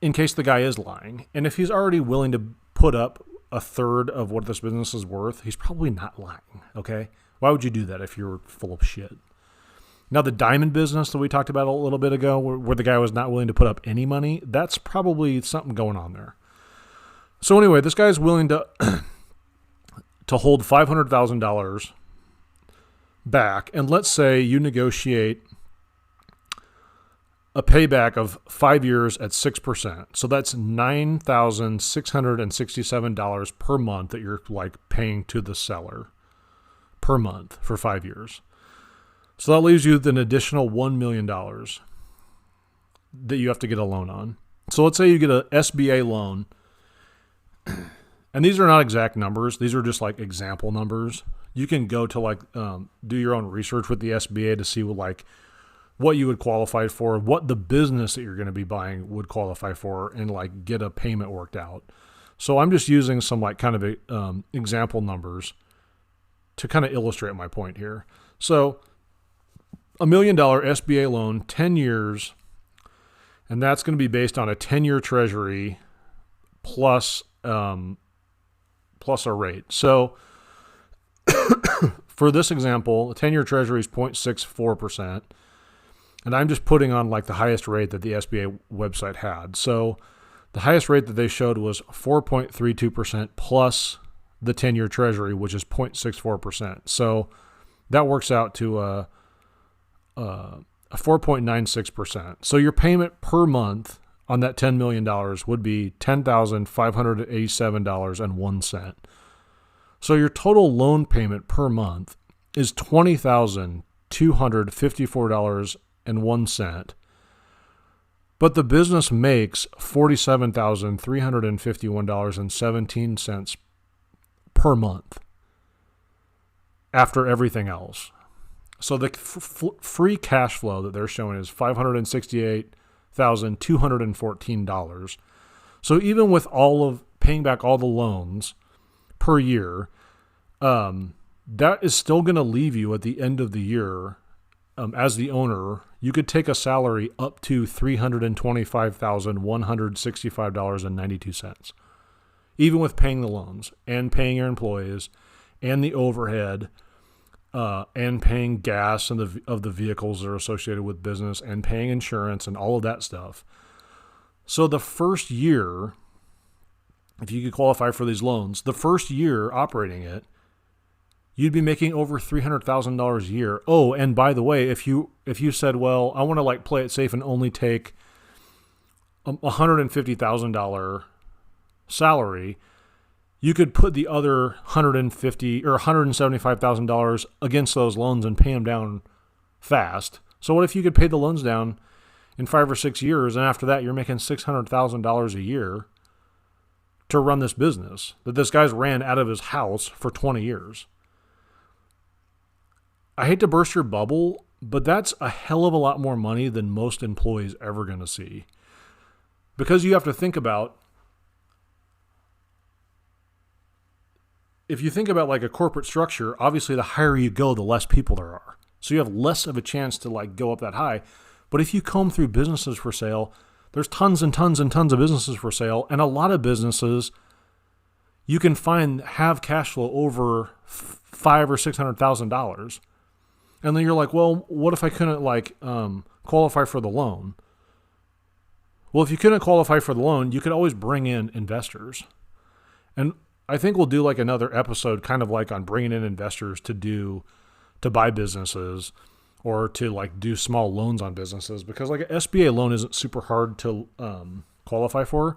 in case the guy is lying. And if he's already willing to put up a third of what this business is worth, he's probably not lying. Okay. Why would you do that if you're full of shit? Now, the diamond business that we talked about a little bit ago, where the guy was not willing to put up any money, that's probably something going on there. So anyway, this guy is willing to to hold $500,000 back, and let's say you negotiate a payback of 5 years at 6%. So that's $9,667 per month that you're like paying to the seller per month for 5 years. So that leaves you with an additional $1 million that you have to get a loan on. So let's say you get a SBA loan, and these are not exact numbers. These are just like example numbers. You can go to like do your own research with the SBA to see what you would qualify for, what the business that you're going to be buying would qualify for, and like get a payment worked out. So I'm just using some like kind of example numbers to kind of illustrate my point here. So $1 million SBA loan, 10 years, and that's going to be based on a 10-year treasury plus a rate. So for this example, a 10-year treasury is 0.64%. And I'm just putting on like the highest rate that the SBA website had. So the highest rate that they showed was 4.32% plus the 10-year treasury, which is 0.64%. So that works out to a 4.96%. So your payment per month on that $10 million would be $10,587.01. So your total loan payment per month is $20,254.01. But the business makes $47,351.17 per month after everything else. So the free cash flow that they're showing is $568,214. So even with all of paying back all the loans per year, that is still going to leave you at the end of the year, as the owner, you could take a salary up to $325,165.92, even with paying the loans and paying your employees and the overhead, and paying gas and of the vehicles that are associated with business and paying insurance and all of that stuff. So the first year, if you could qualify for these loans, the first year operating it, you'd be making over $300,000 a year. Oh, and by the way, if you said, well, I want to like play it safe and only take a $150,000 salary, you could put the other $150,000 or $175,000 against those loans and pay them down fast. So what if you could pay the loans down in 5 or 6 years, and after that you're making $600,000 a year to run this business that this guy's ran out of his house for 20 years? I hate to burst your bubble, but that's a hell of a lot more money than most employees ever going to see. Because you have to think about, if you think about like a corporate structure, obviously the higher you go, the less people there are. So you have less of a chance to like go up that high. But if you comb through businesses for sale, there's tons and tons and tons of businesses for sale. And a lot of businesses you can find have cash flow over $500,000 or $600,000. And then you're like, well, what if I couldn't like qualify for the loan? Well, if you couldn't qualify for the loan, you could always bring in investors. And I think we'll do like another episode kind of like on bringing in investors to buy businesses or to like do small loans on businesses, because like an SBA loan isn't super hard to qualify for.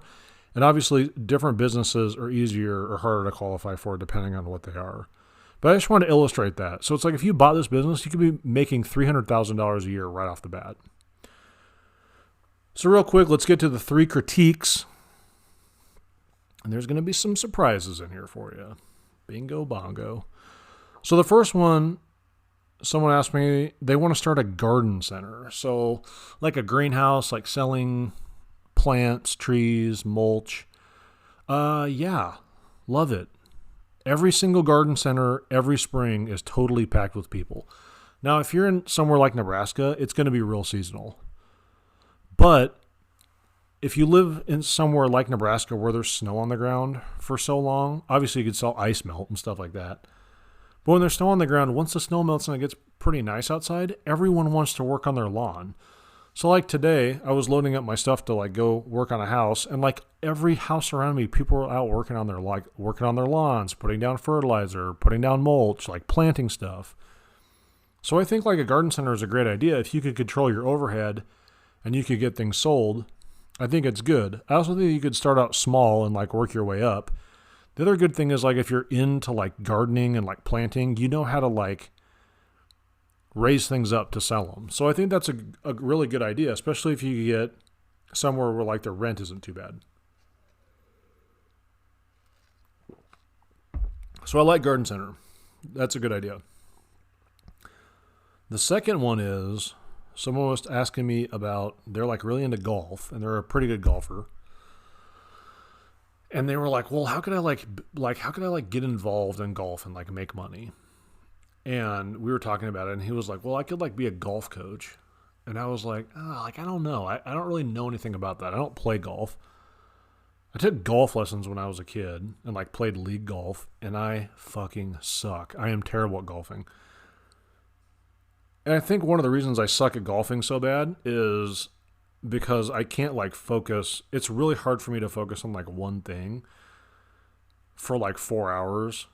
And obviously different businesses are easier or harder to qualify for depending on what they are. But I just want to illustrate that. So it's like if you bought this business, you could be making $300,000 a year right off the bat. So real quick, let's get to the 3 critiques. And there's going to be some surprises in here for you. Bingo bongo. So the first one, someone asked me, they want to start a garden center. So like a greenhouse, like selling plants, trees, mulch. Yeah, love it. Every single garden center every spring is totally packed with people. Now, if you're in somewhere like Nebraska, it's going to be real seasonal. But if you live in somewhere like Nebraska where there's snow on the ground for so long, obviously you could sell ice melt and stuff like that. But when there's snow on the ground, once the snow melts and it gets pretty nice outside, everyone wants to work on their lawn. So like today, I was loading up my stuff to like go work on a house, and like every house around me, people are out working on their lawns, putting down fertilizer, putting down mulch, like planting stuff. So I think like a garden center is a great idea if you could control your overhead and you could get things sold. I think it's good. I also think you could start out small and like work your way up. The other good thing is like if you're into like gardening and like planting, you know how to like raise things up to sell them. So I think that's a really good idea, especially if you get somewhere where like the rent isn't too bad. So I like garden center. That's a good idea. The second one is someone was asking me about, they're like really into golf and they're a pretty good golfer. And they were like, well, how could I get involved in golf and like make money? And we were talking about it, and he was like, well, I could like be a golf coach. And I was like, I don't know. I don't really know anything about that. I don't play golf. I took golf lessons when I was a kid and like played league golf, and I fucking suck. I am terrible at golfing. And I think one of the reasons I suck at golfing so bad is because I can't like focus. It's really hard for me to focus on like one thing for like 4 hours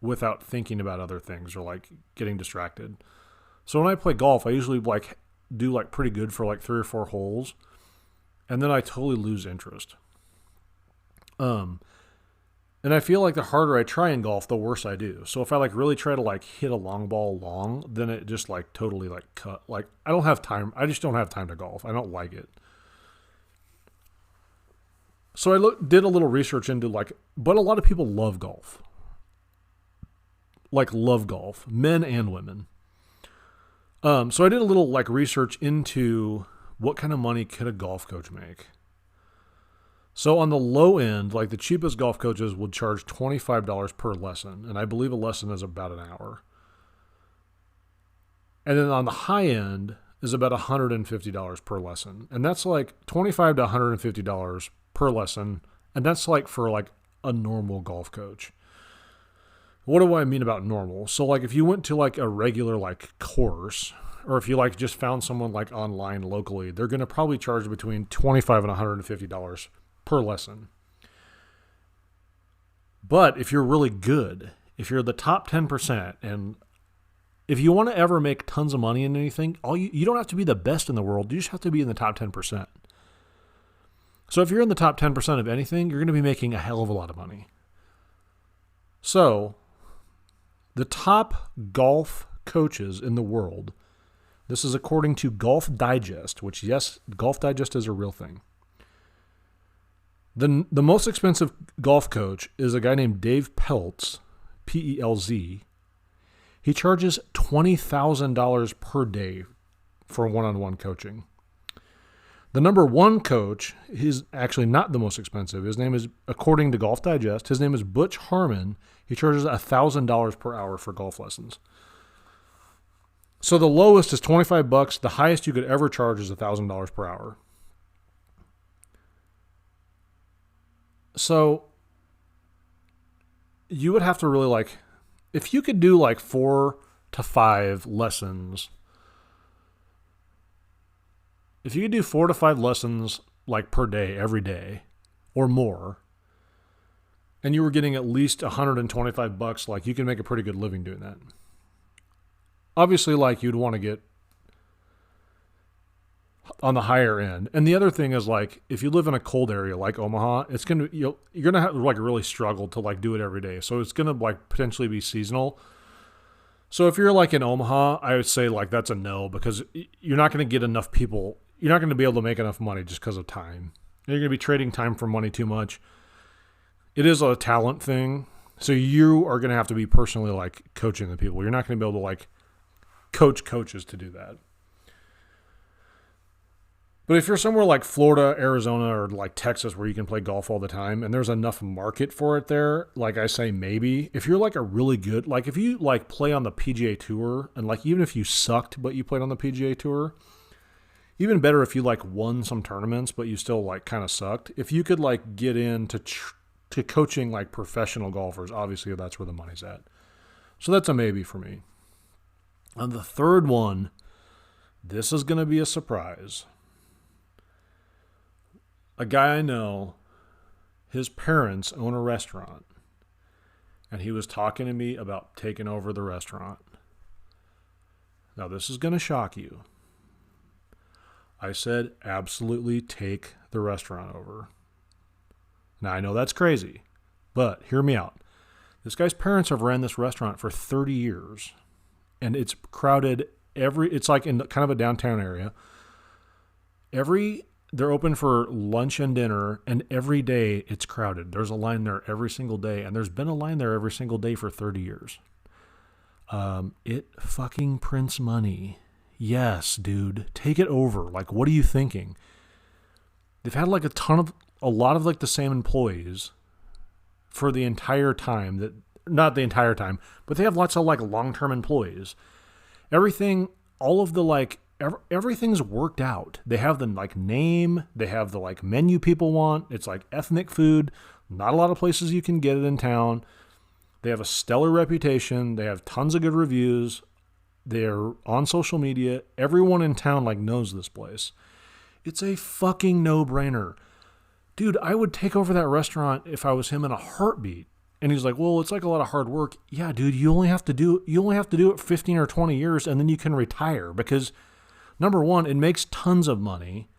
without thinking about other things or like getting distracted. So when I play golf, I usually like do like pretty good for like 3 or 4 holes, and then I totally lose interest. And I feel like the harder I try in golf, the worse I do. So if I like really try to like hit a long ball long, then it just like totally like cut. Like I don't have time. I just don't have time to golf. I don't like it. So I did a little research into like, but a lot of people love golf. Like love golf, men and women. So I did a little like research into what kind of money could a golf coach make. So on the low end, like the cheapest golf coaches would charge $25 per lesson. And I believe a lesson is about an hour. And then on the high end is about $150 per lesson. And that's like $25 to $150 per lesson. And that's like for like a normal golf coach. What do I mean about normal? So like if you went to like a regular like course, or if you like just found someone like online locally, they're going to probably charge between $25 and $150 per lesson. But if you're really good, if you're the top 10%, and if you want to ever make tons of money in anything, you don't have to be the best in the world. You just have to be in the top 10%. So if you're in the top 10% of anything, you're going to be making a hell of a lot of money. So the top golf coaches in the world, this is according to Golf Digest, which yes, Golf Digest is a real thing. The most expensive golf coach is a guy named Dave Pelz, Pelz. He charges $20,000 per day for one-on-one coaching. The number one coach is actually not the most expensive. His name is, according to Golf Digest, his name is Butch Harmon. He charges $1,000 per hour for golf lessons. So the lowest is $25. The highest you could ever charge is $1,000 per hour. So you would have to really like, if you could do like 4 to 5 lessons, if you could do 4 to 5 lessons like per day, every day or more, and you were getting at least $125, like you can make a pretty good living doing that. Obviously, like you'd want to get on the higher end. And the other thing is like, if you live in a cold area like Omaha, you're going to have like really struggle to like do it every day. So it's going to like potentially be seasonal. So if you're like in Omaha, I would say like that's a no, because you're not going to get enough people. You're not going to be able to make enough money just because of time. You're going to be trading time for money too much. It is a talent thing. So you are going to have to be personally like coaching the people. You're not going to be able to like coach coaches to do that. But if you're somewhere like Florida, Arizona, or like Texas where you can play golf all the time and there's enough market for it there, like I say, maybe. If you're like a really good, like if you like play on the PGA Tour, and like even if you sucked but you played on the PGA Tour, even better if you like won some tournaments but you still like kind of sucked. If you could like get into to coaching like professional golfers, obviously that's where the money's at. So that's a maybe for me. And the third one This is going to be a surprise. A guy I know, his parents own a restaurant, and he was talking to me about taking over the restaurant. Now, this is going to shock you. I said, absolutely take the restaurant over. Now, I know that's crazy, but hear me out. This guy's parents have ran this restaurant for 30 years, and it's crowded it's like in kind of a downtown area. They're open for lunch and dinner, and every day it's crowded. There's a line there every single day, and there's been a line there every single day for 30 years. It fucking prints money. Yes, dude, take it over. Like, what are you thinking? They've had like a lot of like the same employees for the entire time not the entire time, but they have lots of like long-term employees. Everything's worked out. They have the like name, they have the like menu people want. It's like ethnic food. Not a lot of places you can get it in town. They have a stellar reputation. They have tons of good reviews. They're on social media. Everyone in town like knows this place. It's a fucking no-brainer. Dude, I would take over that restaurant if I was him in a heartbeat. And he's like, well, it's like a lot of hard work. Yeah, dude, you only have to do it 15 or 20 years and then you can retire because number one, it makes tons of money.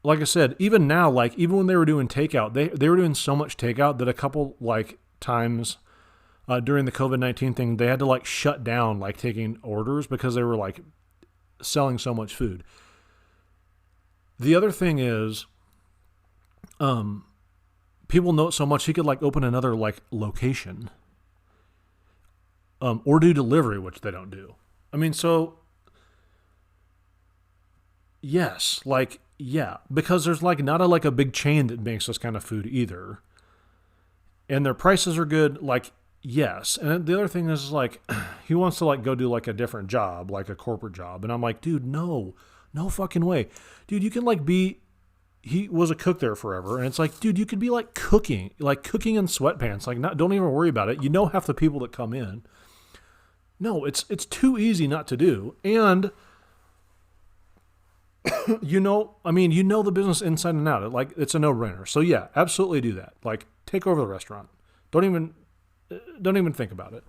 Like I said, even now, like even when they were doing takeout, they were doing so much takeout that a couple like times during the COVID-19 thing, they had to like shut down like taking orders because they were like selling so much food. The other thing is, people know it so much he could like open another like location, or do delivery, which they don't do. I mean, so yes, like, yeah, because there's like not a big chain that makes this kind of food either. And their prices are good. Like, yes. And the other thing is like, he wants to like go do like a different job, like a corporate job. And I'm like, dude, no fucking way. Dude, you can like he was a cook there forever. And it's like, dude, you could be like cooking in sweatpants. Like, don't even worry about it. You know, half the people that come in. No, it's too easy not to do. And you know the business inside and out. It's a no-brainer. So yeah, absolutely do that. Like, take over the restaurant. Don't even think about it.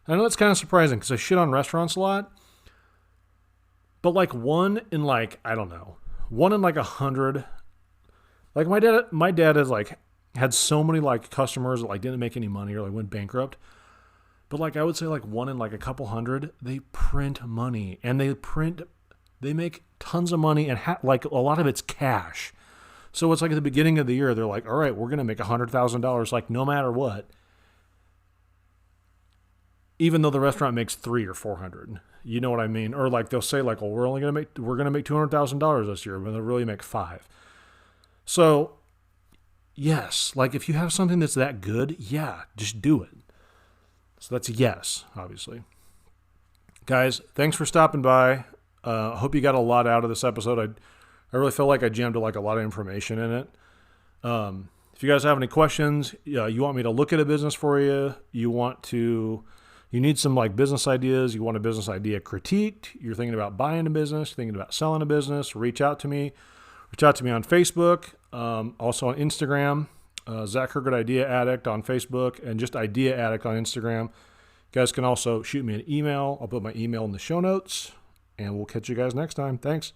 I know it's kind of surprising because I shit on restaurants a lot. But like one in like 100. Like my dad has like had so many like customers that like didn't make any money or like went bankrupt. But like I would say like one in like a couple hundred, they print money and they make tons of money and like a lot of it's cash. So it's like at the beginning of the year, they're like, all right, we're going to make $100,000 like no matter what. Even though the restaurant makes $300 or $400, you know what I mean? Or like they'll say like, well, we're going to make $200,000 this year, but they'll really make $5. So yes, like if you have something that's that good, yeah, just do it. So that's a yes, obviously. Guys, thanks for stopping by. I hope you got a lot out of this episode. I really feel like I jammed like a lot of information in it. If you guys have any questions, you want me to look at a business for you, you need some like business ideas, you want a business idea critiqued, you're thinking about buying a business, thinking about selling a business, reach out to me. Reach out to me on Facebook, also on Instagram, Zach Hergert Idea Addict on Facebook, and just Idea Addict on Instagram. You guys can also shoot me an email. I'll put my email in the show notes, and we'll catch you guys next time. Thanks.